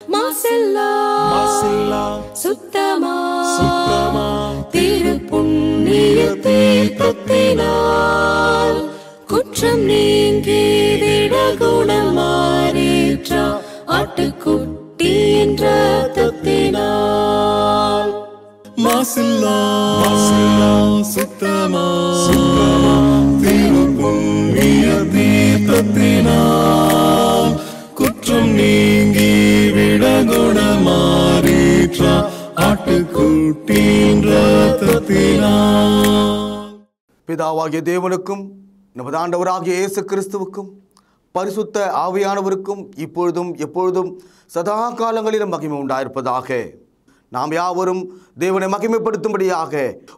மாசெல்லா சுத்தமா திருப்புண்ணிய தீர்த்தத்தினால் குற்றம் நீங்கி விடகுணம் மாறேற்ற ஆட்டுக்குட்டி என்ற ரத்தத்தினால் மாசெல்லா சுத்தமா திருப்புண்ணிய தீர்த்தத்தினால் குற்றம் நீங்கி விடகுணமாறீற்ற ஆட்டுக்குட்டியின் ரத்தத்தினால். பிதாவாகிய தேவனுக்கும் நமது ஆண்டவராகிய இயேசு கிறிஸ்துவுக்கும் பரிசுத்த ஆவியானவருக்கும் இப்பொழுதும் எப்பொழுதும் சதா காலங்களிலும் மகிமை உண்டாயிருப்பதாக. நாம் யாவரும் தேவனை மகிமைப்படுத்தும்படியாக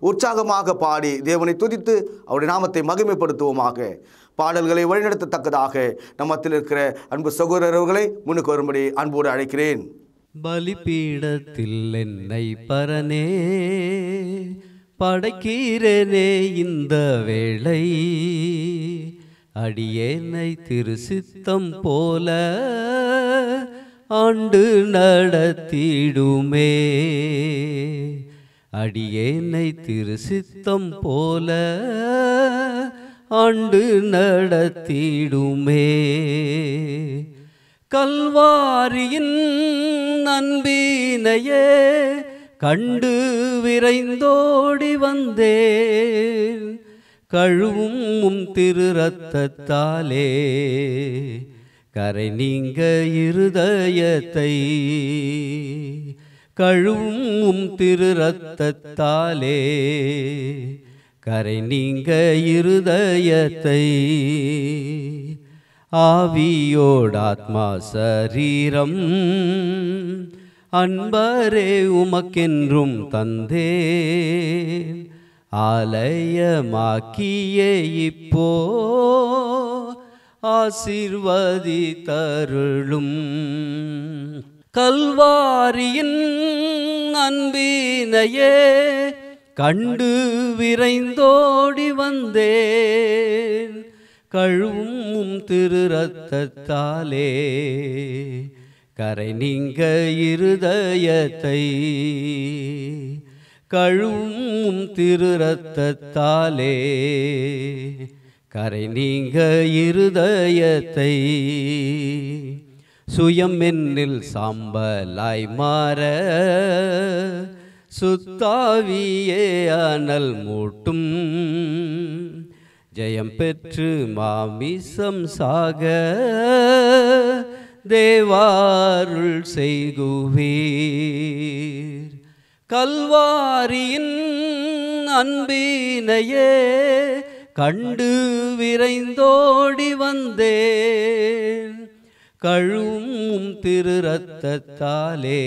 உற்சாகமாக பாடி தேவனை துதித்து அவருடைய நாமத்தை மகிமைப்படுத்துவோமாக. பாடல்களை வழிநடத்தத்தக்கதாக நம்மத்தில் இருக்கிற அன்பு சகோதரர்களை முன்னுக்கு வரும்படி அன்போடு அழைக்கிறேன். பலிபீடத்தில் என்னை பரனே படைக்கிறேனே இந்த வேளை, அடியேனை திருசித்தம் போல ஆண்டு நடத்திடுமே. அடியேனை திருசித்தம் போல ஆண்டு நடத்திடுமே. கல்வாரியின் அன்பினையே கண்டு விரைந்தோடி வந்தேன், கழுவும் திரு ரத்தத்தாலே கரை நீங்க இருதயத்தை. கழுவும் திரு ரத்தத்தாலே கரை நீங்க இருதயத்தை. ஆவியோடாத்மா சரீரம் அன்பரே உமக்கென்றும் தந்தேன், ஆலயமாக்கியே இப்போ ஆசீர்வதித்தருளும். கல்வாரியின் அன்பினையே கண்டு விரைந்தோடி வந்தேன், கழுவும் திரு ரத்தத்தாலே கரை நீங்க இருதயத்தை. கழுவும் திரு ரத்தத்தாலே கரை நீங்க இருதயத்தை. சுயம் என்னில் சாம்பலாய் மாற சுத்தாவியே அனல் மூட்டும், ஜெயம் பெற்று மாமிசம் சாக தேவாருள் செய்குவீர். கல்வாரியின் அன்பினையே கண்டு விரைந்தோடி வந்தேன், கழுவும் திரு ரத்தத்தாலே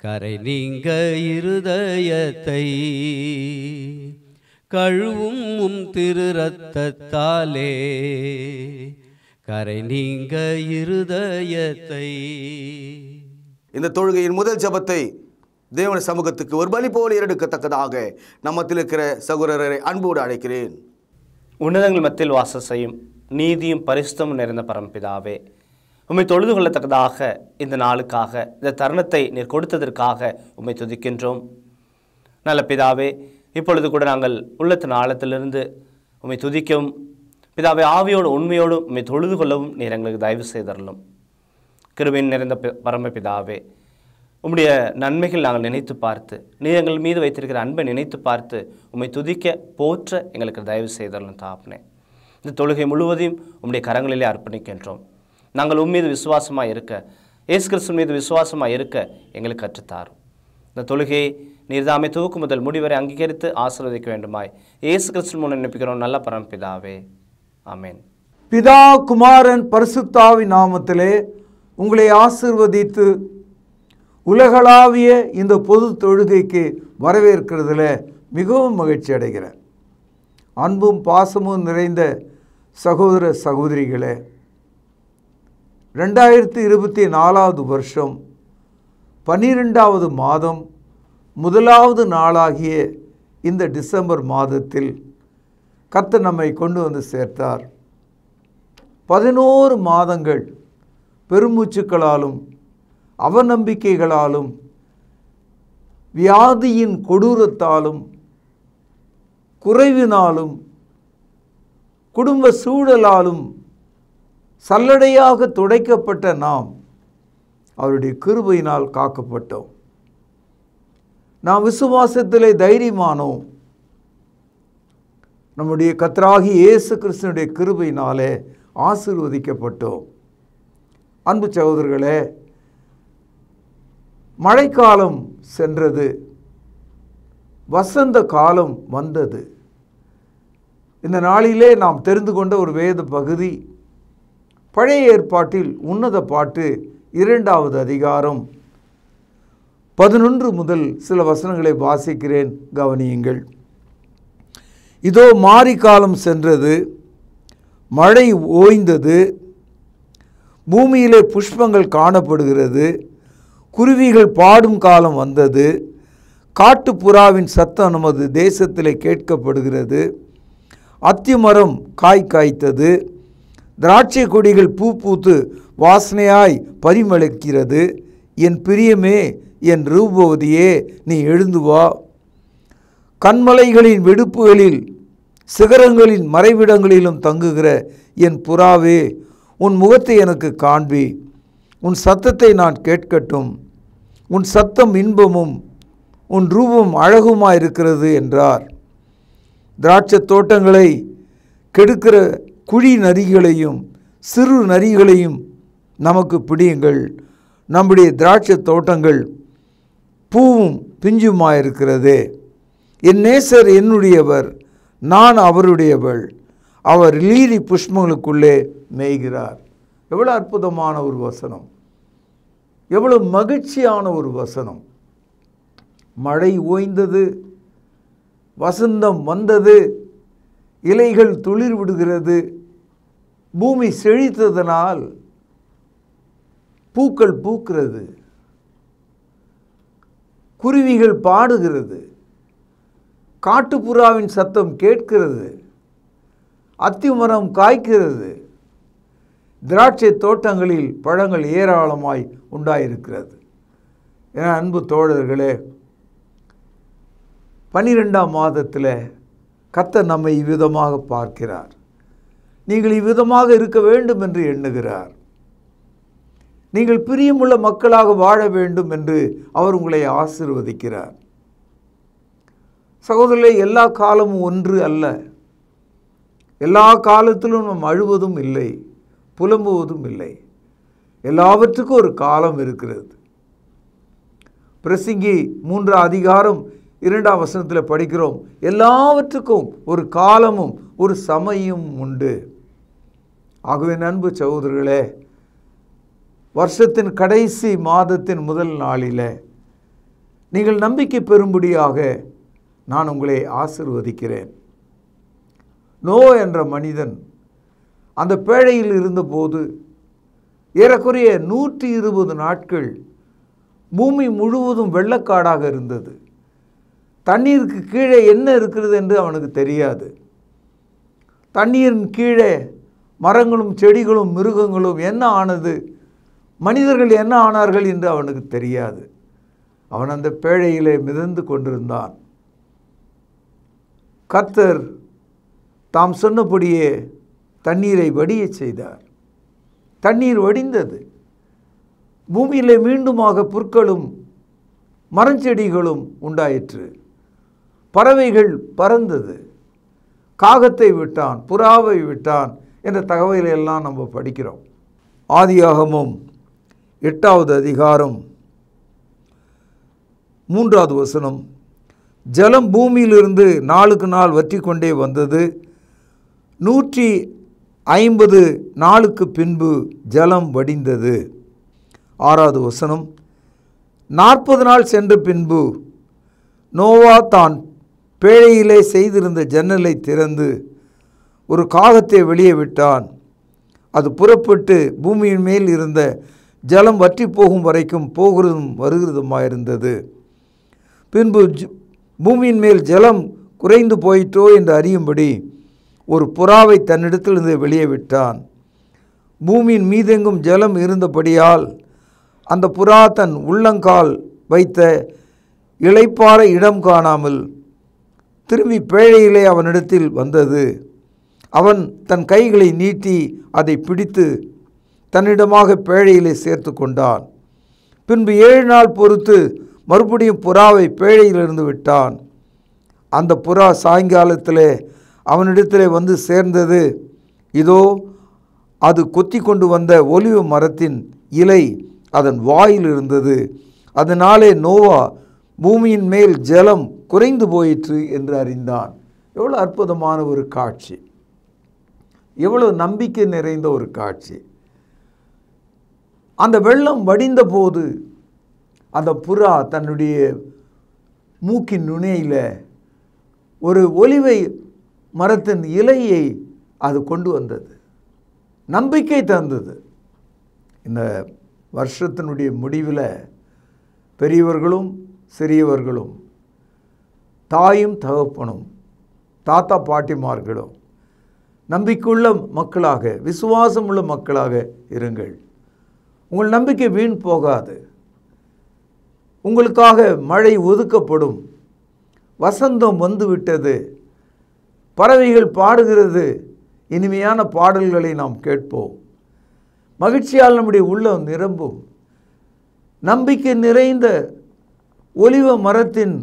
கரை நீங்க இருதயத்தை. கழுவும் திரு ரத்தத்தாலே கரை நீங்க இருதயத்தை. இந்த தொழுகையின் முதல் ஜெபத்தை தேவன சமூகத்துக்கு ஒரு பலி போல ஏறெடுக்கத்தக்கதாக நம்மத்தில் இருக்கிற சகோதரரை அன்போடு அழைக்கிறேன். உன்னதங்கள் மத்தியில் வாசம் செய்யும் நீதியும் பரிசுத்தமும் நிறைந்த பரமபிதாவே, உம்மை தொழுது கொள்ளத்தக்கதாக இந்த நாளுக்காக, இந்த தருணத்தை நீர் கொடுத்ததற்காக உம்மை துதிக்கின்றோம். நல்ல பிதாவே, இப்பொழுது கூட நாங்கள் உள்ளத்தின் ஆழத்திலிருந்து உம்மை துதிக்கவும் பிதாவே, ஆவியோடு உண்மையோடு உம்மை தொழுது கொள்ளவும் நீர் எங்களுக்கு தயவு செய்தரலும். கிருபையின் நிறைந்த பரமபிதாவே, உம்முடைய நன்மைகள் நாங்கள் நினைத்து பார்த்து, நீர் எங்கள் மீது வைத்திருக்கிற அன்பை நினைத்து பார்த்து உம்மை துதிக்க போற்ற எங்களுக்கு தயவு செய்தரலும் தாப்னே. இந்த தொழுகை முழுவதையும் உம்முடைய கரங்களிலே அர்ப்பணிக்கின்றோம். நாங்கள் உம்மீது விசுவாசமாக இருக்க, இயேசு கிறிஸ்து மீது விசுவாசமாக இருக்க எங்களுக்கு கற்றுத்தாரும். இந்த தொழுகையை நீர்தாமே துவக்கு முதல் முடிவரை அங்கீகரித்து ஆசீர்வதிக்க வேண்டுமாய் இயேசு கிறிஸ்து மூலம் நினைப்பிக்கிறோம் நல்ல பரமபிதாவே, ஆமென். பிதா குமாரன் பரிசுத்தாவின் நாமத்திலே உங்களை ஆசீர்வதித்து உலகளாவிய இந்த பொது தொழுகைக்கு வரவேற்கிறதுல மிகவும் மகிழ்ச்சி அடைகிறேன். அன்பும் பாசமும் நிறைந்த சகோதர சகோதரிகளே, 2024 வருஷம் 12வது மாதம் முதலாவது நாளாகிய இந்த டிசம்பர் மாதத்தில் கர்த்தர் நம்மை கொண்டு வந்து சேர்த்தார். 11 மாதங்கள் பெருமூச்சுக்களாலும் அவநம்பிக்கைகளாலும் வியாதியின் கொடூரத்தாலும் குறைவினாலும் குடும்ப சூழலாலும் சல்லடையாக துடைக்கப்பட்ட நாம் அவருடைய கிருபையினால் காக்கப்பட்டோம். நாம் விசுவாசத்திலே தைரியமானோம். நம்முடைய கர்த்தராகிய இயேசு கிறிஸ்துவினுடைய கிருபையினாலே ஆசீர்வதிக்கப்பட்டோம். அன்பு சகோதரர்களே, மழைக்காலம் சென்றது, வசந்த காலம் வந்தது. இந்த நாளிலே நாம் தெரிந்து கொண்ட ஒரு வேத பகுதி பழைய ஏற்பாட்டில் உன்னத பாட்டு 2வது அதிகாரம் 11 முதல் சில வசனங்களை வாசிக்கிறேன், கவனியுங்கள். இதோ மாரி காலம் சென்றது, மழை ஓய்ந்தது, பூமியிலே புஷ்பங்கள் காணப்படுகிறது, குருவிகள் பாடும் காலம் வந்தது, காட்டுப்புறாவின் சத்தம் நமது தேசத்திலே கேட்கப்படுகிறது, அத்திமரம் காய் காய்த்தது, திராட்சை கொடிகள் பூ பூத்து வாசனையாய் பரிமளிக்கிறது. என் பிரியமே, என் ரூபவதியே, நீ எழுந்து வா. கண்மலைகளின் வெடுப்புகளில் சிகரங்களின் மறைவிடங்களிலும் தங்குகிற என் புறாவே, உன் முகத்தை எனக்கு காண்பி, உன் சத்தத்தை நான் கேட்கட்டும். உன் சத்தம் இன்பமும் உன் ரூபம் அழகுமாயிருக்கிறது என்றார். திராட்சை தோட்டங்களை கெடுக்கிற குழி நரிகளையும் சிறு நரிகளையும் நமக்கு பிடியுங்கள். நம்முடைய திராட்சை தோட்டங்கள் பூவும் பிஞ்சுமாயிருக்கிறதே. என் நேசர் என்னுடையவர், நான் அவருடையவள். அவர் லீலி புஷ்பங்களுக்குள்ளே மேய்கிறார். எவ்வளோ அற்புதமான ஒரு வசனம், எவ்வளோ மகிழ்ச்சியான ஒரு வசனம். மழை ஓய்ந்தது, வசந்தம் வந்தது, இலைகள் துளிர் விடுகிறது, பூமி செழித்ததனால் பூக்கள் பூக்கிறது, குருவிகள் பாடுகிறது, காட்டுப்புறாவின் சத்தம் கேட்கிறது, அத்திமரம் காய்க்கிறது, திராட்சை தோட்டங்களில் பழங்கள் ஏராளமாய் உண்டாயிருக்கிறது. என அன்பு தோழர்களே, 12ஆம் மாதத்தில் கர்த்தர் நம்மை இவ்விதமாக பார்க்கிறார். நீங்கள் இவ்விதமாக இருக்க வேண்டும் என்று எண்ணுகிறார். நீங்கள் பிரியமுள்ள மக்களாக வாழ வேண்டும் என்று அவர் உங்களை ஆசீர்வதிக்கிறார். சகோதரர்களே, எல்லா காலமும் ஒன்று அல்ல. எல்லா காலத்திலும் நாம் அழுவதும் இல்லை, புலம்புவதும் இல்லை. எல்லாவற்றுக்கும் ஒரு காலம் இருக்கிறது. பிரசங்கி 3ஆம் அதிகாரம் 2ஆம் வசனத்தில் படிக்கிறோம், எல்லாவற்றுக்கும் ஒரு காலமும் ஒரு சமயம் உண்டு. ஆகவே அன்பு சகோதரர்களே, வருஷத்தின் கடைசி மாதத்தின் முதல் நாளில் நீங்கள் நம்பிக்கை பெறும்படியாக நான் உங்களை ஆசீர்வதிக்கிறேன். நோ என்ற மனிதன் அந்த பேழையில் இருந்தபோது ஏறக்குறைய 120 நாட்கள் பூமி முழுவதும் வெள்ளக்காடாக இருந்தது. தண்ணீருக்கு கீழே என்ன இருக்கிறது என்று அவனுக்கு தெரியாது. தண்ணீரின் கீழே மரங்களும் செடிகளும் மிருகங்களும் என்ன ஆனது, மனிதர்கள் என்ன ஆனார்கள் என்று அவனுக்கு தெரியாது. அவன் அந்த பேழையிலே மிதந்து கொண்டிருந்தான். கர்த்தர் தாம் சொன்னபடியே தண்ணீரை வடியச் செய்தார். தண்ணீர் வடிந்தது. பூமியிலே மீண்டுமாக புற்களும் மரஞ்செடிகளும் உண்டாயிற்று. பறவைகள் பறந்தது. காகத்தை விட்டான், புறாவை விட்டான் என்ற தகவலை எல்லாம் நம்ம படிக்கிறோம். ஆதியாகமம் 8வது அதிகாரம் 3வது வசனம், ஜலம் பூமியிலிருந்து நாளுக்கு நாள் வற்றி கொண்டே வந்தது. 150 நாளுக்கு பின்பு ஜலம் வடிந்தது. 6வது வசனம், 40 நாள் சென்ற பின்பு நோவா தான் பேழையிலே செய்திருந்த ஜன்னலை திறந்து ஒரு காகத்தை வெளியே விட்டான். அது புறப்பட்டு பூமியின் மேல் இருந்த ஜலம் வற்றி போகும் வரைக்கும் போகிறதும் வருகிறதுமாயிருந்தது. பின்பு பூமியின் மேல் ஜலம் குறைந்து போயிற்றோ என்று அறியும்படி ஒரு புறாவை தன்னிடத்திலிருந்து வெளியே விட்டான். பூமியின் மீதெங்கும் ஜலம் இருந்தபடியால் அந்த புறா தன் உள்ளங்கால் வைத்த இளைப்பாற இடம் காணாமல் திரும்பி பேழையிலே அவனிடத்தில் வந்தது. அவன் தன் கைகளை நீட்டி அதை பிடித்து தன்னிடமாக பேழையிலே சேர்த்து கொண்டான். பின்பு 7 நாள் பொறுத்து மறுபடியும் புறாவை பேழையிலிருந்து விட்டான். அந்த புறா சாயங்காலத்திலே அவனிடத்திலே வந்து சேர்ந்தது. இதோ அது கொத்தி கொண்டு வந்த ஒலிவ மரத்தின் இலை அதன் வாயில் இருந்தது. அதனாலே நோவா பூமியின் மேல் ஜலம் குறைந்து போயிற்று என்று அறிந்தான். எவ்வளோ அற்புதமான ஒரு காட்சி, எவ்வளோ நம்பிக்கை நிறைந்த ஒரு காட்சி. அந்த வெள்ளம் வடிந்த போது அந்த புறா தன்னுடைய மூக்கின் நுனியில் ஒரு ஒலிவை மரத்தின் இலையை அது கொண்டு வந்தது, நம்பிக்கை தந்தது. இந்த வருஷத்தினுடைய முடிவில் பெரியவர்களும் சிறியவர்களும், தாயும் தகப்பனும், தாத்தா பாட்டிமார்களும் நம்பிக்கையுள்ள மக்களாக, விசுவாசமுள்ள மக்களாக இருங்கள். உங்கள் நம்பிக்கை வீண் போகாது. உங்களுக்காக மழை ஒதுக்கப்படும். வசந்தம் வந்துவிட்டது. பறவைகள் பாடுகிறது. இனிமையான பாடல்களை நாம் கேட்போம். மகிழ்ச்சியால் நம்முடைய உள்ளம் நிரம்பும். நம்பிக்கை நிறைந்த ஒலிவ மரத்தின்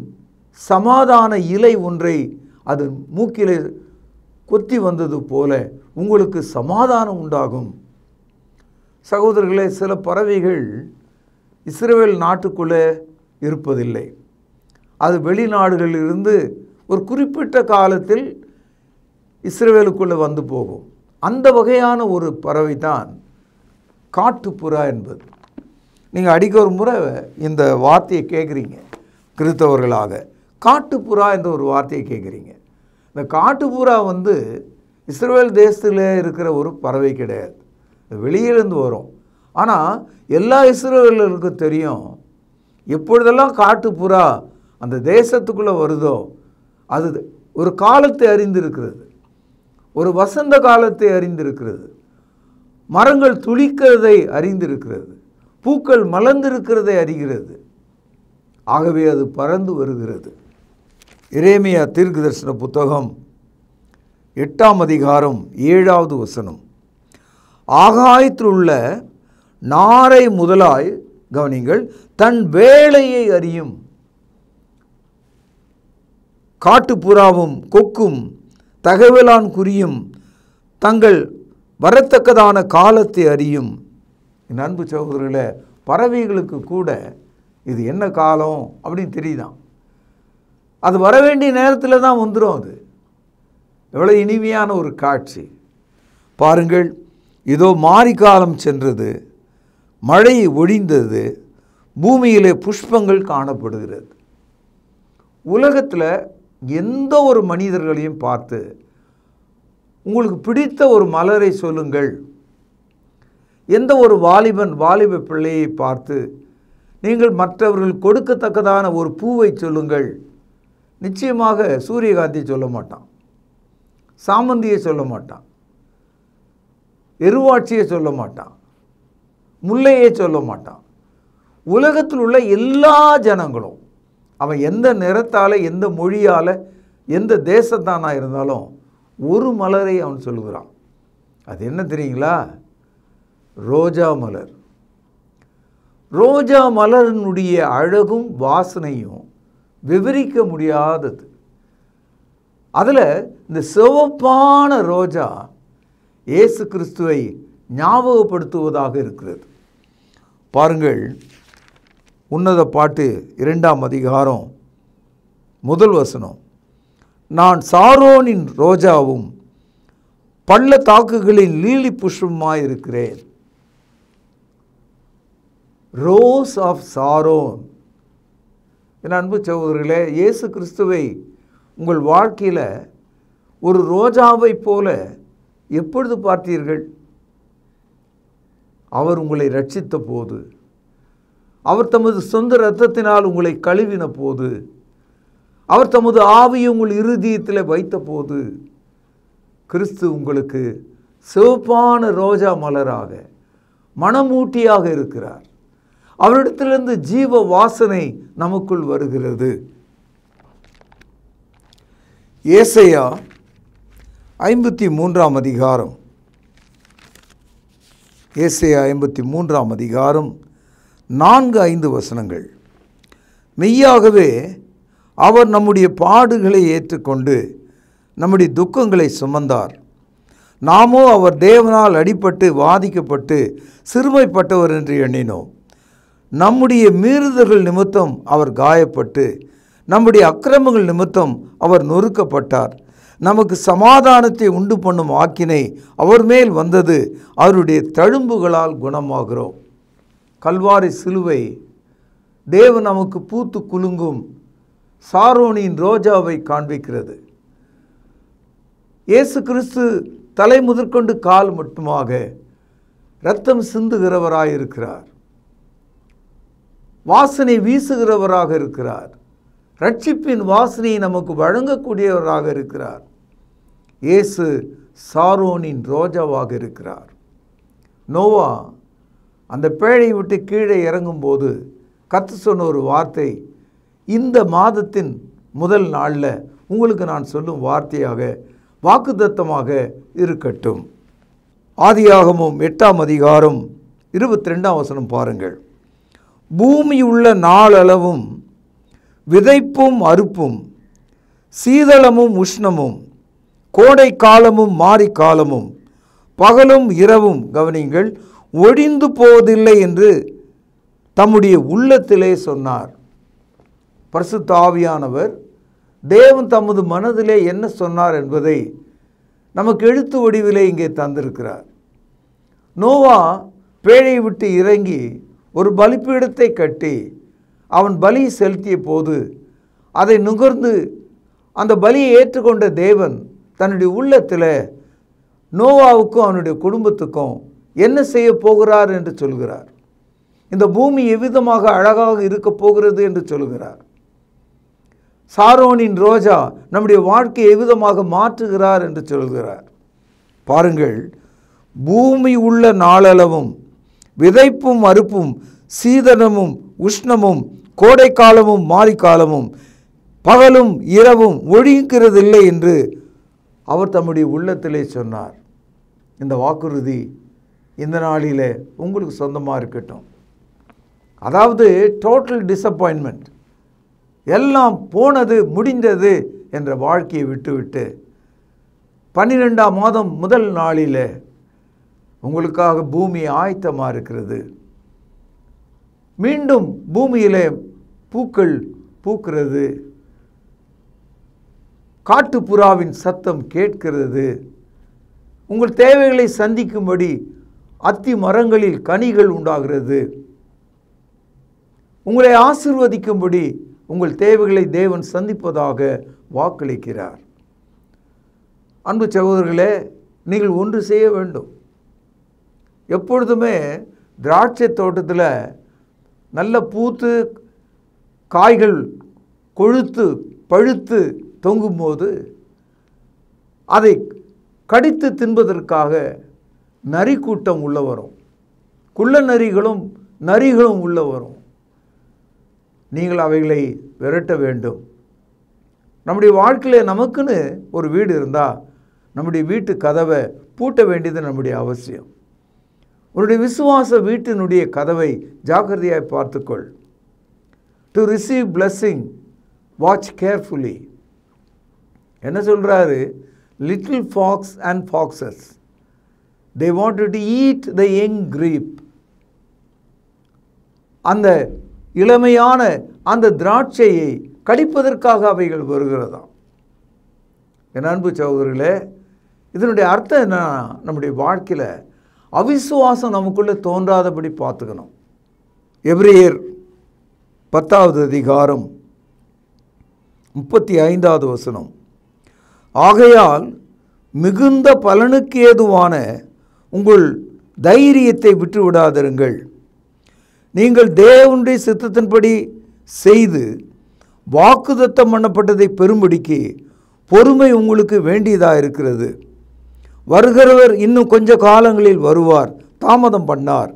சமாதான இலை ஒன்றை அது மூக்கிலே கொத்தி வந்தது போல உங்களுக்கு சமாதானம் உண்டாகும். சகோதரர்களே, சில பறவைகள் இஸ்ரவேல் நாட்டுக்குள்ளே இருப்பதில்லை. அது வெளிநாடுகளிலிருந்து ஒரு குறிப்பிட்ட காலத்தில் இஸ்ரவேலுக்குள்ளே வந்து போகும். அந்த வகையான ஒரு பறவை தான் காட்டுப்புறா என்பது. நீங்கள் அடிக்க ஒரு முறை இந்த வார்த்தையை கேட்குறீங்க, கிறிஸ்தவர்களாக காட்டுப்புறா என்ற ஒரு வார்த்தையை கேட்குறீங்க. இந்த காட்டுப்புறா இஸ்ரவேல் தேசத்தில் இருக்கிற ஒரு பறவை கிடையாது, வெளியிலேருந்து வரும். ஆனால் எல்லா இஸ்ரவேலருக்கும் தெரியும், எப்பொழுதெல்லாம் காட்டுப்புறா அந்த தேசத்துக்குள்ளே வருதோ அது ஒரு காலத்தை அறிந்திருக்கிறது, ஒரு வசந்த காலத்தை அறிந்திருக்கிறது, மரங்கள் துளிக்கிறதை அறிந்திருக்கிறது, பூக்கள் மலர்ந்திருக்கிறதை அறிகிறது. ஆகவே அது பறந்து வருகிறது. எரேமியா தீர்க்கதரிசன புத்தகம் 8ஆம் அதிகாரம் 7வது வசனம். ஆகாயத்தில் உள்ள நாரை முதலாய், கவனிங்கள், தன் வேலையை அறியும். காட்டுப்புறாவும் கொக்கும் தகவலான் குறியும் தங்கள் வரத்தக்கதான காலத்தை அறியும். என் அன்பு சகோதரர்களே, பறவைகளுக்கு கூட இது என்ன காலம் அப்படின்னு தெரியுதான். அது வர வேண்டிய நேரத்தில் தான் வந்துடும். அது எவ்வளோ இனிமையான ஒரு காட்சி பாருங்கள். இதோ மாரிக்காலம் சென்றது, மழை ஒழிந்தது, பூமியிலே புஷ்பங்கள் காணப்படுகிறது. உலகத்தில் எந்த ஒரு மனிதர்களையும் பார்த்து உங்களுக்கு பிடித்த ஒரு மலரை சொல்லுங்கள். எந்த ஒரு வாலிப பிள்ளையை பார்த்து நீங்கள் மற்றவர்கள் கொடுக்கத்தக்கதான ஒரு பூவை சொல்லுங்கள். நிச்சயமாக சூரியகாந்தியை சொல்ல மாட்டான், சாமந்தியை சொல்ல மாட்டான், எருவாட்சியை சொல்ல மாட்டான், முல்லையை சொல்ல மாட்டான். உலகத்தில் உள்ள எல்லா ஜனங்களும் அவன் எந்த நிறத்தால், எந்த மொழியால், எந்த தேசத்தானாக இருந்தாலும் ஒரு மலரை அவன் சொல்லுகிறான். அது என்ன தெரியுங்களா? ரோஜா மலர். ரோஜா மலரினுடைய அழகும் வாசனையும் விவரிக்க முடியாதது. அதில் இந்த சிவப்பான ரோஜா இயேசு கிறிஸ்துவை ஞாபகப்படுத்துவதாக இருக்கிறது. பாருங்கள், உன்னத பாட்டு 2ஆம் அதிகாரம் 1 வசனம். நான் சாரோனின் ரோஜாவும் பள்ளத்தாக்குகளின் லீலி புஷ்பமாயிருக்கிறேன். Rose of Sharon. என் அன்பு சகோதரர்களே, இயேசு கிறிஸ்துவை உங்கள் வாழ்க்கையில் ஒரு ரோஜாவை போல எப்பொழுது பார்த்தீர்கள்? அவர் உங்களை ரட்சித்த போது, அவர் தமது சொந்த இரத்தத்தினால் உங்களை கழுவின போது, அவர் தமது ஆவியை உங்கள் இருதயத்தில் வைத்த போது, கிறிஸ்து உங்களுக்கு சிவப்பான ரோஜா மலராக, மணமூட்டியாக இருக்கிறார். அவரிடத்திலிருந்து ஜீவ வாசனை நமக்குள் வருகிறது. ஏசாயா 53 அதிகாரம், ஏசாயா 53 அதிகாரம் 4-5 வசனங்கள். மெய்யாகவே அவர் நம்முடைய பாடுகளை ஏற்றுக்கொண்டு நம்முடைய துக்கங்களை சுமந்தார். நாமோ அவர் தேவனால் அடிபட்டு வாதிக்கப்பட்டு சிறுமைப்பட்டவர் என்று எண்ணினோம். நம்முடைய மீறுதல்கள் நிமித்தம் அவர் காயப்பட்டு நம்முடைய அக்கிரமங்கள் நிமித்தம் அவர் நொறுக்கப்பட்டார். நமக்கு சமாதானத்தை உண்டு பண்ணும் ஆக்கினை அவர் மேல் வந்தது, அவருடைய தழும்புகளால் குணமாகிறோம். கல்வாரி சிலுவை தேவன் நமக்கு பூத்து குலுங்கும் சாரோனின் ரோஜாவை காண்பிக்கிறது. இயேசு கிறிஸ்து தலை முதற்கொண்டு கால் மட்டுமாக இரத்தம் சிந்துகிறவராயிருக்கிறார். வாசனை வீசுகிறவராக இருக்கிறார். ரட்சிப்பின் வாசனையை நமக்கு வழங்கக்கூடியவராக இருக்கிறார். இயேசு சாரோனின் ரோஜாவாக இருக்கிறார். நோவா அந்த பேழை விட்டு கீழே இறங்கும்போது கர்த்தர் சொன்ன ஒரு வார்த்தை, இந்த மாதத்தின் முதல் நாளில் உங்களுக்கு நான் சொல்லும் வார்த்தையாக வாக்குத்தத்தமாக இருக்கட்டும். ஆதியாகமம் 8 அதிகாரம் 22 வசனம் பாருங்கள். பூமி உள்ள நாளளவும் விதைப்பும் அறுப்பும், சீதளமும் உஷ்ணமும், கோடை காலமும் மாரி காலமும், பகலும் இரவும், கவனிங்கள், ஒழிந்து போவதில்லை என்று தம்முடைய உள்ளத்திலே சொன்னார். பரிசுத்த ஆவியானவர் தேவன் தமது மனதிலே என்ன சொன்னார் என்பதை நமக்கு எழுத்து வடிவிலே இங்கே தந்திருக்கிறார். நோவா பேழை விட்டு இறங்கி ஒரு பலிபீடத்தை கட்டி அவன் பலி செலுத்திய போது அதை நுகர்ந்து அந்த பலியை ஏற்றுக்கொண்ட தேவன் தன்னுடைய உள்ளத்தில் நோவாவுக்கும் அவனுடைய குடும்பத்துக்கும் என்ன செய்ய போகிறார் என்று சொல்கிறார். இந்த பூமி எவ்விதமாக அழகாக இருக்க போகிறது என்று சொல்கிறார். சாரோனின் ரோஜா நம்முடைய வாழ்க்கையை எவ்விதமாக மாற்றுகிறார் என்று சொல்கிறார். பாருங்கள், பூமி உள்ள நாளளவும் விதைப்பும் அறுப்பும், சீதனமும் உஷ்ணமும், கோடை காலமும் மாரி காலமும், பகலும் இரவும் ஒழிக்கிறதில்லை என்று அவர் தம்முடைய உள்ளத்திலே சொன்னார். இந்த வாக்குறுதி இந்த நாளில் உங்களுக்கு சொந்தமாக இருக்கட்டும். அதாவது டோட்டல் டிசப்பாயின்மெண்ட், எல்லாம் போனது முடிந்தது என்ற வாழ்க்கையை விட்டுவிட்டு 12ஆம் மாதம் முதல் நாளில் உங்களுக்காக பூமி ஆயத்தமாக இருக்கிறது. மீண்டும் பூமியிலே பூக்கள் பூக்கிறது, காட்டுப்புறாவின் சத்தம் கேட்கிறது, உங்கள் தேவைகளை சந்திக்கும்படி அத்தி மரங்களில் கனிகள் உண்டாகிறது, உங்களை ஆசீர்வதிக்கும்படி உங்கள் தேவைகளை தேவன் சந்திப்பதாக வாக்களிக்கிறார். அன்பு சகோதரர்களே, நீங்கள் ஒன்று செய்ய வேண்டும். எப்பொழுதுமே திராட்சை தோட்டத்தில் நல்ல பூத்து காய்கள் கொழுத்து பழுத்து தொங்கும்போது அதை கடித்து தின்பதற்காக நரி கூட்டம் உள்ள வரும், குள்ள நரிகளும் நரிகளும் உள்ள வரும். நீங்கள் அவைகளை விரட்ட வேண்டும். நம்முடைய வாழ்க்கையில் நமக்குன்னு ஒரு வீடு இருந்தால் நம்முடைய வீட்டு கதவை பூட்ட வேண்டியது நம்முடைய அவசியம். உன்னுடைய விசுவாச வீட்டினுடைய கதவை ஜாக்கிரதையாய் பார்த்துக்கொள். To receive blessing watch carefully. என்ன சொல்கிறாரு? Little fox and foxes they wanted to eat the young grape. அந்த இளமையான அந்த திராட்சையை கடிப்பதற்காக அவைகள் வருகிறதாம். என் அன்பு சகோதரர்களே, இதனுடைய அர்த்தம் என்ன? நம்முடைய வாழ்க்கையில் அவிசுவாசம் நமக்குள்ளே தோன்றாதபடி பார்த்துக்கணும். எபிரேயர் 10 அதிகாரம் 35 வசனம். ஆகையால் மிகுந்த பலனுக்கு ஏதுவான உங்கள் தைரியத்தை விட்டுவிடாதிருங்கள். நீங்கள் தேவனுடைய சித்தத்தின்படி செய்து வாக்குத்தத்தம் பண்ணப்பட்டதை பெறும்படிக்கு பொறுமை உங்களுக்கு வேண்டியதாக இருக்கிறது. வருகிறவர் இன்னும் கொஞ்ச காலங்களில் வருவார், தாமதம் பண்ணார்.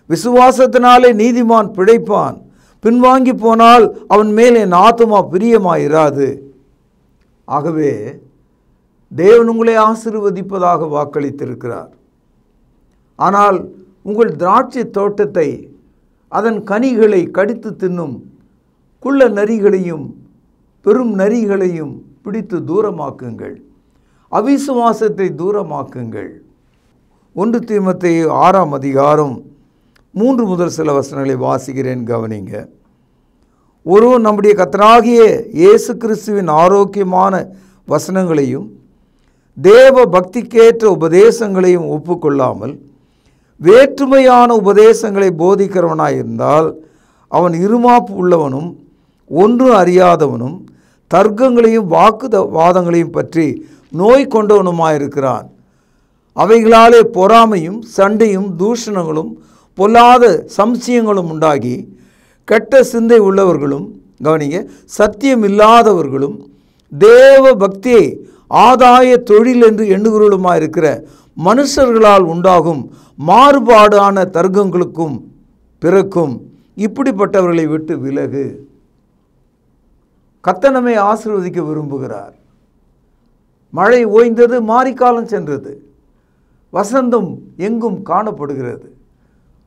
விசுவாசத்தினாலே நீதிமான் பிழைப்பான். பின்வாங்கி போனால் அவன் மேல் என் ஆத்துமா பிரியமாயிராது. ஆகவே தேவன் உங்களை ஆசீர்வதிப்பதாக வாக்களித்திருக்கிறார். ஆனால் உங்கள் திராட்சை தோட்டத்தை அதன் கனிகளை கடித்து தின்னும் குள்ள நரிகளையும் பெரும் நரிகளையும் பிடித்து தூரமாக்குங்கள். அவிசுவாசத்தை தூரமாக்குங்கள். 1 தீமோத்தேயு 6ஆம் அதிகாரம் 3 முதல் சில வசனங்களை வாசிக்கிறேன், கவனிங்க. ஒருவன் நம்முடைய கர்த்தராகிய இயேசு கிறிஸ்துவின் ஆரோக்கியமான வசனங்களையும் தேவ பக்திக்கேற்ற உபதேசங்களையும் ஒப்புக்கொள்ளாமல் வேற்றுமையான உபதேசங்களை போதிக்கிறவனாயிருந்தால் அவன் இருமாப்பு உள்ளவனும் ஒன்றும் அறியாதவனும் தர்க்கங்களையும் வாக்குவாதங்களையும் பற்றி நோய் கொண்டவனுமாயிருக்கிறான். அவைகளாலே பொறாமையும் சண்டையும் தூஷணங்களும் பொல்லாத சம்சயங்களும் உண்டாகி கெட்ட சிந்தை உள்ளவர்களும், கவனிங்க, சத்தியம் இல்லாதவர்களும் தேவ பக்தியை ஆதாய தொழில் என்று எண்ணுகிறவர்களுமாயிருக்கிற மனுஷர்களால் உண்டாகும் மாறுபாடான தர்க்கங்களுக்கும் பிறக்கும். இப்படிப்பட்டவர்களை விட்டு விலகு. கர்த்தர் நம்மை ஆசீர்வதிக்க விரும்புகிறார். மழை ஓய்ந்தது, மாரிக்காலம் சென்றது, வசந்தம் எங்கும் காணப்படுகிறது,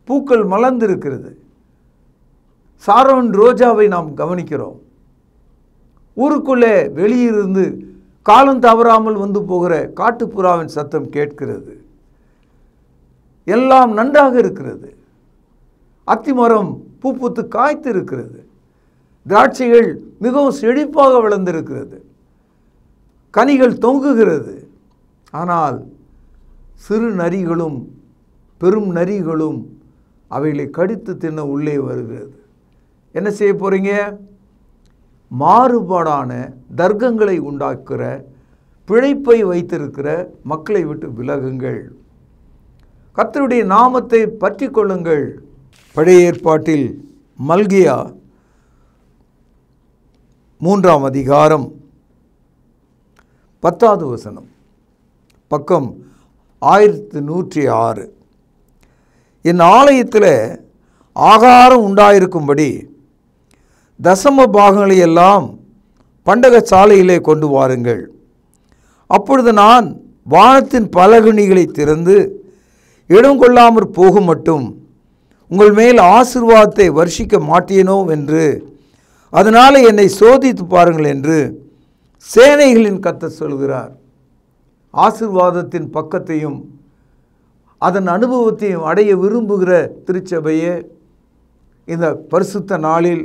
பூக்கள் மலர்ந்திருக்கிறது. சாரோன் ரோஜாவை நாம் கவனிக்கிறோம். ஊருக்குள்ளே வெளியிருந்து காலம் தவறாமல் வந்து போகிற காட்டுப்புறாவின் சத்தம் கேட்கிறது. எல்லாம் நன்றாக இருக்கிறது. அத்திமரம் பூப்புத்து காய்த்து இருக்கிறது. திராட்சைகள் மிகவும் செழிப்பாக வளர்ந்திருக்கிறது. கனிகள் தொங்குகிறது. ஆனால் சிறு நரிகளும் பெரும் நரிகளும் அவைகளை கடித்து தின்ன உள்ளே வருகிறது. என்ன செய்ய போறீங்க? மாறுபாடான தர்க்கங்களை உண்டாக்குற, பிழைப்பை வைத்திருக்கிற மக்களை விட்டு விலகுங்கள். கர்த்தருடைய நாமத்தை பற்றி கொள்ளுங்கள். பழைய ஏற்பாட்டில் மல்கியா 3ஆம் அதிகாரம் 10வது வசனம், பக்கம் 1106. என் ஆலயத்தில் ஆகாரம் உண்டாயிருக்கும்படி தசம பாகங்களை எல்லாம் பண்டக சாலையிலே கொண்டு வாருங்கள். அப்பொழுது நான் வானத்தின் பலகணிகளை திறந்து இடம் கொள்ளாமற் போகும் மட்டும் உங்கள் மேல் ஆசீர்வாதத்தை வர்ஷிக்க மாட்டேனோ என்று, அதனால் என்னை சோதித்து பாருங்கள் என்று சேனைகளின் கர்த்தர் சொல்கிறார். ஆசீர்வாதத்தின் பக்கத்தையும் அதன் அனுபவத்தையும் அடைய விரும்புகிற திருச்சபையே, இந்த பரிசுத்த நாளில்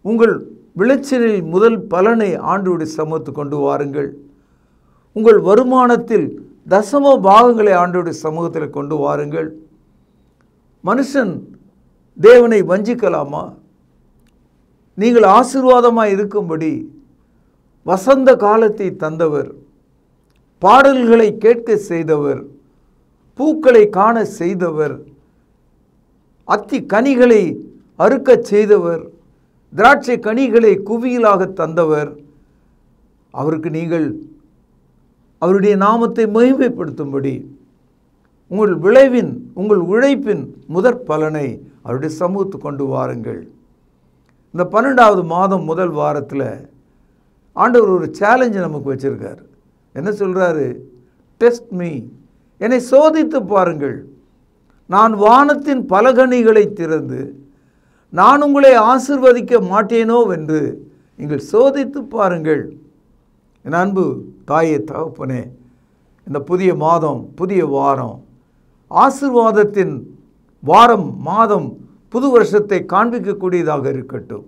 உங்கள் விளைச்சலில் முதல் பலனை ஆண்டவருடைய சமூகத்துக்கு கொண்டு வாருங்கள். உங்கள் வருமானத்தில் தசம பாகங்களை ஆண்டவருடைய சமூகத்தில் கொண்டு வாருங்கள். மனுஷன் தேவனை வஞ்சிக்கலாமா? நீங்கள் ஆசீர்வாதமாய் இருக்கும்படி வசந்த காலத்தை தந்தவர், பாடல்களை கேட்க செய்தவர், பூக்களை காண செய்தவர், அத்தி கனிகளை அறுக்கச் செய்தவர், திராட்சை கனிகளை குவியலாக தந்தவர். அவருக்கு நீங்கள் அவருடைய நாமத்தை மகிமைப்படுத்தும்படி உங்கள் விளைவின், உங்கள் உழைப்பின் முதற் பலனை அவருடைய சமூகத்துக்கு கொண்டு வாருங்கள். இந்த 12வது மாதம் முதல் வாரத்தில் ஆண்டவர் ஒரு சேலஞ்சு நமக்கு வச்சுருக்கார். என்ன சொல்கிறாரு? டெஸ்ட் மீ, என்னை சோதித்து பாருங்கள். நான் வானத்தின் பலகணிகளை திறந்து நான் உங்களை ஆசீர்வதிக்க மாட்டேனோ என்று நீங்கள் சோதித்து பாருங்கள். என் அன்பு தாயே, தகப்பனே, இந்த புதிய மாதம், புதிய வாரம், ஆசீர்வாதத்தின் வாரம், மாதம், புது வருஷத்தை காண்பிக்கக்கூடியதாக இருக்கட்டும்.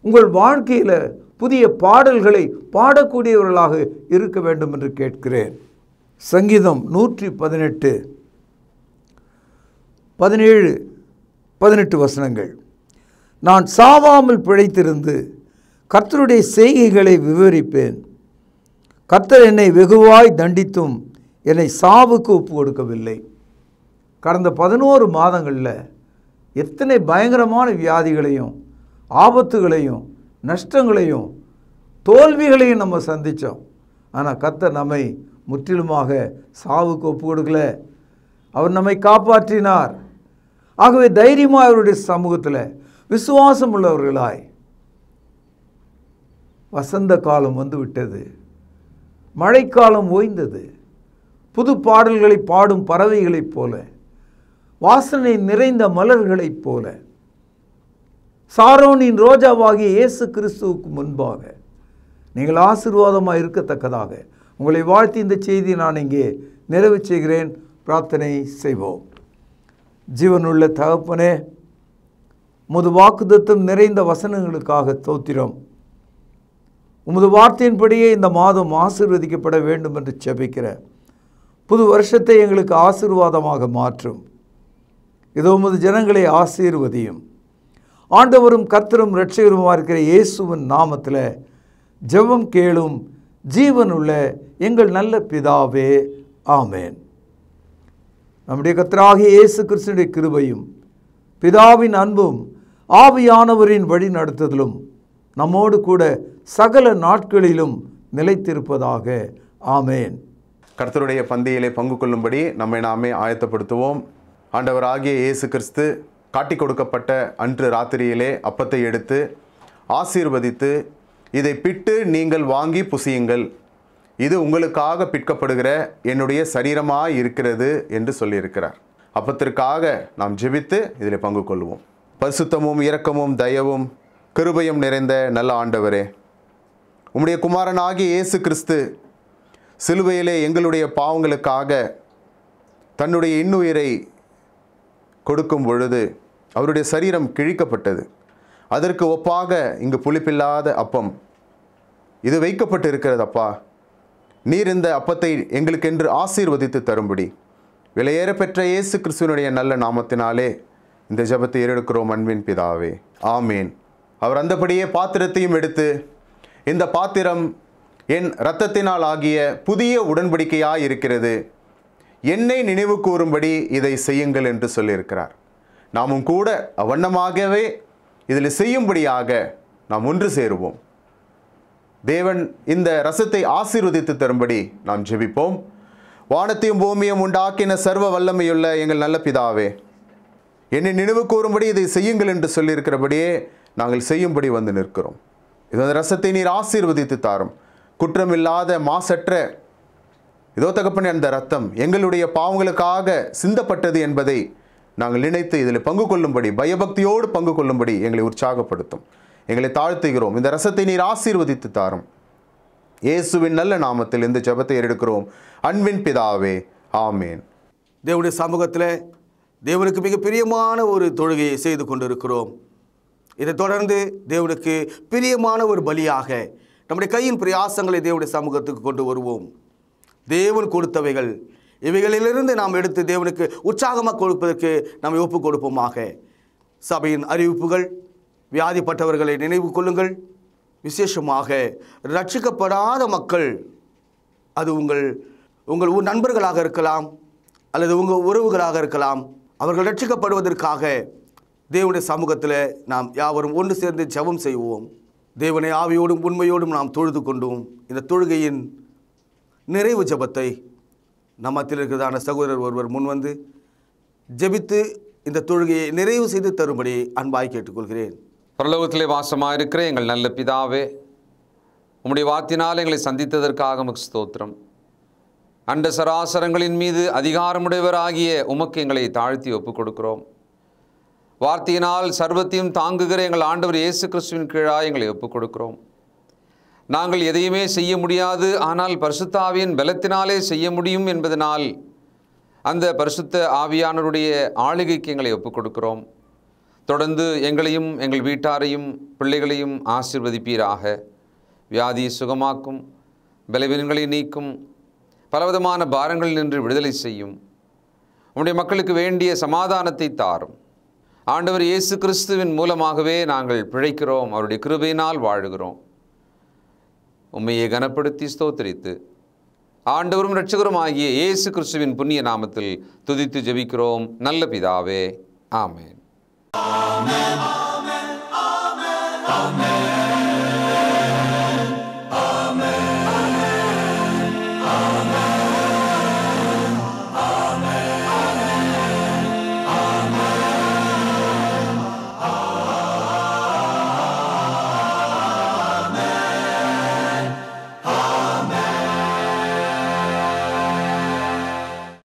உங்கள் வாழ்க்கையில் புதிய பாடல்களை பாடக்கூடியவர்களாக இருக்க வேண்டும் என்று கேட்கிறேன். சங்கீதம் 118 17 18 வசனங்கள். நான் சாவாமல் பிழைத்திருந்து கர்த்தருடைய செய்கைகளை விவரிப்பேன். கர்த்தர் என்னை வெகுவாய் தண்டித்தும் என்னை சாவுக்கு ஒப்பு கொடுக்கவில்லை. கடந்த 11 மாதங்களில் எத்தனை பயங்கரமான வியாதிகளையும் ஆபத்துகளையும் நஷ்டங்களையும் தோல்விகளையும் நம்ம சந்தித்தோம். ஆனால் கர்த்தர் நம்மை முற்றிலுமாக சாவுக்கு ஒப்பு கொடுக்கல. அவர் நம்மை காப்பாற்றினார். ஆகவே தைரியமாக அவருடைய சமூகத்தில் விசுவாசம் உள்ளவர்களாய், வசந்த காலம் வந்து விட்டது, மழைக்காலம் ஓய்ந்தது, புது பாடல்களை பாடும் பறவைகளைப் போல, வாசனை நிறைந்த மலர்களைப் போல, சாரோனின் ரோஜாவாகிய இயேசு கிறிஸ்துவுக்கு முன்பாக நீங்கள் ஆசீர்வாதமாக இருக்கத்தக்கதாக உங்களை வாழ்த்தி இந்த செய்தியை நான் இங்கே நிறைவு செய்கிறேன். பிரார்த்தனை செய்வோம். ஜீவனுள்ள தகப்பனே, உமது வாக்குத்தத்தம் நிறைந்த வசனங்களுக்காக ஸ்தோத்திரம். உமது வார்த்தையின்படியே இந்த மாதம் ஆசீர்வதிக்கப்பட வேண்டும் என்று ஜெபிக்கிற புது வருஷத்தை எங்களுக்கு ஆசீர்வாதமாக மாற்றும். இதோ உமது ஜனங்களை ஆசீர்வதியும். ஆண்டவரும் கர்த்தரும் இரட்சகருமாக இருக்கிற இயேசுவின் நாமத்தில் ஜெபம் கேளும் ஜீவனுள்ள எங்கள் நல்ல பிதாவே, ஆமேன். நம்முடைய கர்த்தராகிய இயேசு கிறிஸ்துவின் கிருபையும் பிதாவின் அன்பும் ஆவியானவரின் வழி நடத்துதலும் நம்மோடு கூட சகல நாட்களிலும் நிலைத்திருப்பதாக. ஆமேன். கர்த்தருடைய பந்தியிலே பங்கு கொள்ளும்படி நம்மை நாமே ஆயத்தப்படுத்துவோம். ஆண்டவராகிய இயேசு கிறிஸ்து காட்டி கொடுக்கப்பட்ட அன்று ராத்திரியிலே அப்பத்தை எடுத்து ஆசீர்வதித்து, இதை பிட்டு நீங்கள் வாங்கி புசியுங்கள், இது உங்களுக்காக பிற்கப்படுகிற என்னுடைய சரீரமாய் இருக்கிறது என்று சொல்லியிருக்கிறார். அப்பத்திற்காக நாம் ஜெபித்து இதில் பங்கு கொள்வோம். பரிசுத்தமும் இரக்கமும் தயவும் கிருபையும் நிறைந்த நல்ல ஆண்டவரே, உம்முடைய குமாரனாகிய இயேசு கிறிஸ்து சிலுவையிலே எங்களுடைய பாவங்களுக்காக தன்னுடைய இன்னுயிரை கொடுக்கும் பொழுது அவருடைய சரீரம் கிழிக்கப்பட்டது. அதற்கு ஒப்பாக இங்கு புளிப்பில்லாத அப்பம் இது வைக்கப்பட்டு இருக்கிறது. அப்பா, நீர் இந்த அப்பத்தை எங்களுக்கென்று ஆசீர்வதித்து தரும்படி விலையேற பெற்ற இயேசு கிறிஸ்துவனுடைய நல்ல நாமத்தினாலே இந்த ஜெபத்தை ஏறெடுக்கிறோம் அன்பின் பிதாவே, ஆமேன். அவர் அந்தபடியே பாத்திரத்தையும் எடுத்து, இந்த பாத்திரம் என் இரத்தத்தினால் ஆகிய புதிய உடன்படிக்கையாய் இருக்கிறது, என்னை நினைவு கூறும்படி இதை செய்யுங்கள் என்று சொல்லியிருக்கிறார். நாமும் கூட அவ்வண்ணமாகவே இதில் செய்யும்படியாக நாம் ஒன்று சேருவோம். தேவன் இந்த ரசத்தை ஆசீர்வதித்து தரும்படி நாம் ஜெபிப்போம். வானத்தையும் பூமியும் உண்டாக்கின சர்வ வல்லமையுள்ள எங்கள் நல்ல பிதாவே, என்னை நினைவு கூறும்படி இதை செய்யுங்கள் என்று சொல்லியிருக்கிறபடியே நாங்கள் செய்யும்படி வந்து நிற்கிறோம். இந்த ரசத்தை நீர் ஆசீர்வதித்து தாரும். குற்றமில்லாத மாசற்ற இதோ தகப்பனே, அந்த ரத்தம் எங்களுடைய பாவங்களுக்காக சிந்தப்பட்டது என்பதை நாங்கள் நினைத்து இதில் பங்கு கொள்ளும்படி, பயபக்தியோடு பங்கு கொள்ளும்படி எங்களை உற்சாகப்படுத்தும். எங்களை தாழ்த்துகிறோம். இந்த ரசத்தை நீர் ஆசீர்வதித்து தாரும். இயேசுவின் நல்ல நாமத்தில் இந்த ஜெபத்தை எடுக்கிறோம் அன்பின் பிதாவே, ஆமேன். தேவனுடைய சமூகத்தில் தேவனுக்கு மிக பிரியமான ஒரு தொழுகையை செய்து கொண்டிருக்கிறோம். இதைத் தொடர்ந்து தேவனுக்கு பிரியமான ஒரு பலியாக நம்முடைய கையின் பிரயாசங்களை தேவனுடைய சமூகத்துக்கு கொண்டு வருவோம். தேவன் கொடுத்தவைகள், இவைகளிலிருந்து நாம் எடுத்து தேவனுக்கு உற்சாகமாக கொடுப்பதற்கு நாம் ஒப்புக் கொடுப்போமாக. சபையின் அறிவிப்புகள், வியாதிப்பட்டவர்களை நினைவு கொள்ளுங்கள். விசேஷமாக ரட்சிக்கப்படாத மக்கள், அது உங்கள் நண்பர்களாக இருக்கலாம் அல்லது உங்கள் உறவுகளாக இருக்கலாம், அவர்கள் ரட்சிக்கப்படுவதற்காக தேவனுடைய சமூகத்தில் நாம் யாவரும் ஒன்று சேர்ந்து ஜெபம் செய்வோம். தேவனை ஆவியோடும் உண்மையோடும் நாம் தொழுது கொண்டோம். இந்த தொழுகையின் நிறைவு ஜெபத்தை நம்மத்தில் இருக்கிறதான சகோதரர் ஒருவர் முன்வந்து ஜெபித்து இந்த தொழுகையை நிறைவு செய்து தரும்படி அன்பாய் கேட்டுக்கொள்கிறேன். பரலோகத்திலே வாசமாக இருக்கிற எங்கள் நல்ல பிதாவே, உம்முடைய வார்த்தையினால் எங்களை சந்தித்ததற்காக உமக்கு ஸ்தோத்திரம். அண்ட சராசரங்களின் மீது அதிகாரமுடையவராகிய உமக்கு எங்களை தாழ்த்தி ஒப்புக் கொடுக்கிறோம். வார்த்தையினால் சர்வத்தையும் தாங்குகிற எங்கள் ஆண்டவர் இயேசு கிறிஸ்துவின் கீழாக எங்களை ஒப்புக் கொடுக்கிறோம். நாங்கள் எதையுமே செய்ய முடியாது, ஆனால் பரிசுத்த ஆவியின் பலத்தினாலே செய்ய முடியும் என்பதனால் அந்த பரிசுத்த ஆவியானவருடைய ஆளுகைக்கு எங்களை ஒப்புக் கொடுக்கிறோம். தொடர்ந்து எங்களையும் எங்கள் வீட்டாரையும் பிள்ளைகளையும் ஆசீர்வதிப்பீராக. வியாதியை சுகமாக்கும், பலவீனங்களை நீக்கும், பலவிதமான பாரங்களில் நின்று விடுதலை செய்யும். உம்முடைய மக்களுக்கு வேண்டிய சமாதானத்தை தாரும். ஆண்டவர் இயேசு கிறிஸ்துவின் மூலமாகவே நாங்கள் பிழைக்கிறோம், அவருடைய கிருபையினால் வாழுகிறோம். உம்மையை கனப்படுத்தி ஸ்தோத்திரித்து ஆண்டவரும் இரட்சகரும் ஆகிய இயேசு கிறிஸ்துவின் புண்ணிய நாமத்தில் துதித்து ஜெபிக்கிறோம் நல்ல பிதாவே, ஆமென்.